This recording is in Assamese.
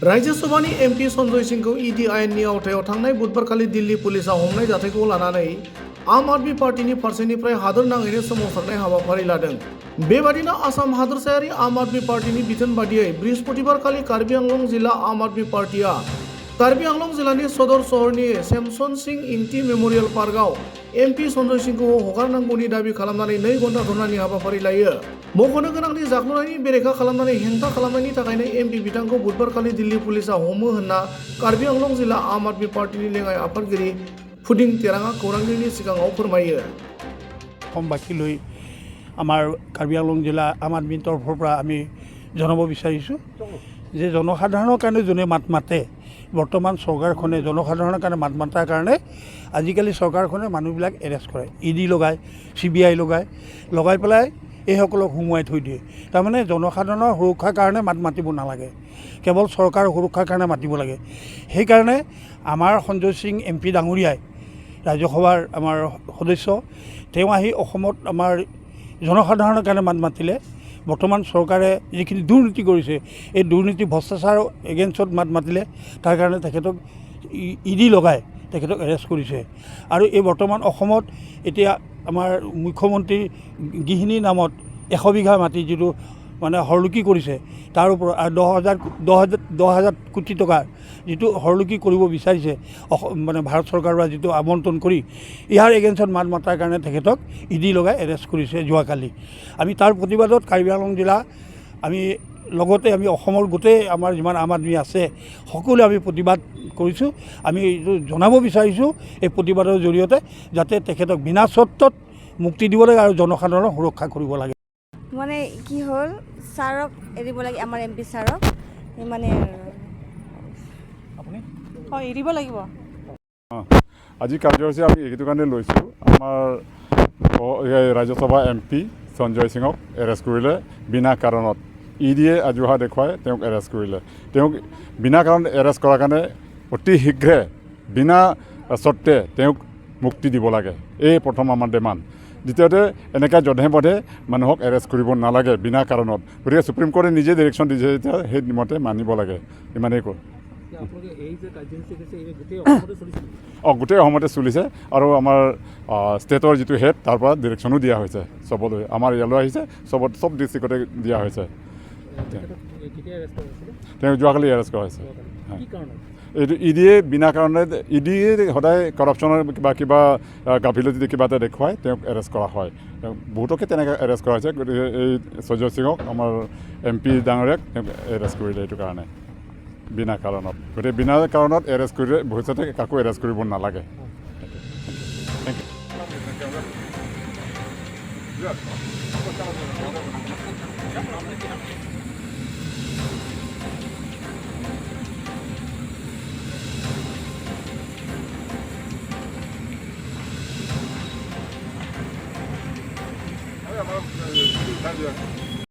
राज्यसभानि एमपि सन्जय सिंहखौ ईडी आयेननि आवथायाव थांनाय बुधबारखालि दिल्ली पुलिसा हमनाय जाथायखौ लानानै आम आदमी पार्टीनि फारसेनिफ्राय हादोर नाङैनो सोमावसारनाय हाबाफारि लादों। बेबादिनो आसाम हादोरसायारि आम आदमी पार्टीनि बिथोन बादियै बृहस्पतिबारखालि कार्बि आंलं जिल्ला आम आदमी पार्टीआ कार्बि आंलं जिल्लानि सदर सहरनि सेमसन सिंह इंटी मेमोरियल पार्कआव एमपि सन्जय सिंहखौ हगारनांगौनि दाबि खालामनानै 2 घन्टा धरनानि हाबाफारि लायो। मख'नो गोनांदि जाख्ल'नायनि बेरेखा खालामनानै हेंथा खालामनायनि थाखायनो एमपि बिथांखौ बुधबारखालि दिल्ली पुलिसा हमो होनना कार्बि आंलं जिल्ला आम आदमी पार्टीनि लेङाइ आफादगिरि फुदिं तेराङा खौरांगिरिनि सिगाङाव फोरमायो। অসমবাসী লৈ আমাৰ কাৰ্বি আংলং জিলা আম আদমিৰ তৰফৰ পৰা আমি জনাব বিচাৰিছোঁ যে জনসাধাৰণৰ কাৰণে যোনে মাত মাতে, বৰ্তমান চৰকাৰখনে জনসাধাৰণৰ কাৰণে মাত মাতাৰ কাৰণে আজিকালি চৰকাৰখনে মানুহবিলাক এৰেষ্ট কৰে, ইডি লগায়, CBI লগাই পেলাই এইসকলক সোমোৱাই থৈ দিয়ে। তাৰমানে জনসাধাৰণৰ সুৰক্ষাৰ কাৰণে মাত মাতিব নালাগে, কেৱল চৰকাৰৰ সুৰক্ষাৰ কাৰণে মাতিব লাগে। সেইকাৰণে আমাৰ সঞ্জয় সিং MP ডাঙৰীয়াই ৰাজ্যসভাৰ আমাৰ সদস্য, তেওঁ আহি অসমত আমাৰ জনসাধাৰণৰ কাৰণে মাত মাতিলে। বৰ্তমান চৰকাৰে যিখিনি দুৰ্নীতি কৰিছে, এই দুৰ্নীতি ভ্ৰষ্টাচাৰ এগেইনষ্টত মাত মাতিলে, তাৰ কাৰণে তেখেতক ইডি লগাই তেখেতক এৰেষ্ট কৰিছে। আৰু এই বৰ্তমান অসমত এতিয়া আমাৰ মুখ্যমন্ত্ৰী গৃহিণীৰ নামত 100 বিঘা মাটি যিটো মানে হৰলুকি কৰিছে, তাৰ ওপৰত 10,000 কোটি টকাৰ যিটো হৰলুকি কৰিব বিচাৰিছে মানে ভাৰত চৰকাৰৰ পৰা যিটো আমন্ত্ৰণ কৰি, ইয়াৰ এগেইনষ্টত মাত মাতাৰ কাৰণে তেখেতক ইডি লগাই এৰেষ্ট কৰিছে যোৱাকালি। আমি তাৰ প্ৰতিবাদত কাৰ্বি আংলং জিলা আমি লগতে আমি অসমৰ গোটেই আমাৰ যিমান আম আদমি আছে সকলোৱে আমি প্ৰতিবাদ কৰিছোঁ। আমি এইটো জনাব বিচাৰিছোঁ এই প্ৰতিবাদৰ জৰিয়তে যাতে তেখেতক বিনা চৰ্তত মুক্তি দিব লাগে আৰু জনসাধাৰণৰ সুৰক্ষা কৰিব লাগে। মানে কি হ'ল, ছাৰক এৰিব লাগে, আমাৰ MP ছাৰক মানে আপুনি এৰিব লাগিব। আজি কাৰ্যসূচী আমি এইটো কাৰণে লৈছোঁ, আমাৰ ৰাজ্যসভা MP সঞ্জয় সিঙক এৰেষ্ট কৰিলে বিনা কাৰণত। ইডিয়ে অজুহা দেখুৱাই তেওঁক এৰেষ্ট কৰিলে। তেওঁক বিনা কাৰণত এৰেষ্ট কৰাৰ কাৰণে অতি শীঘ্ৰে বিনা চৰ্তে তেওঁক মুক্তি দিব লাগে, এই প্ৰথম আমাৰ ডিমাণ্ড। দ্বিতীয়তে এনেকৈ যধে পধে মানুহক এৰেষ্ট কৰিব নালাগে বিনা কাৰণত। গতিকে সুপ্ৰিম কোৰ্টে নিজে ডিৰেকশ্যন দিছে, যেতিয়া সেই মতে মানিব লাগে। ইমানেই কয়। গোটেই অসমতে চলিছে আৰু আমাৰ ষ্টেটৰ যিটো হেড তাৰ পৰা ডিৰেকশ্যনো দিয়া হৈছে চবলৈ। আমাৰ ইয়ালৈ আহিছে, চব ডিষ্ট্ৰিক্টতে দিয়া হৈছে। তেওঁ যোৱাকালি এৰেষ্ট কৰা হৈছে। এইটো ইডিয়ে বিনা কাৰণে, ইডিয়ে সদায় কৰাপশ্যনৰ কিবা গাফিলতি কিবা এটা দেখুৱাই তেওঁক এৰেষ্ট কৰা হয়। বহুতকে তেনেকৈ এৰেষ্ট কৰা হৈছে। গতিকে এই সঞ্জয় সিঙক আমাৰ MP ডাঙৰীয়াক তেওঁক এৰেষ্ট কৰিলে এইটো কাৰণে বিনা কাৰণত। গতিকে বিনা কাৰণত এৰেষ্ট কৰিলে ভৱিষ্যতে কাকো এৰেষ্ট কৰিব নালাগে। Thank you. Gracias.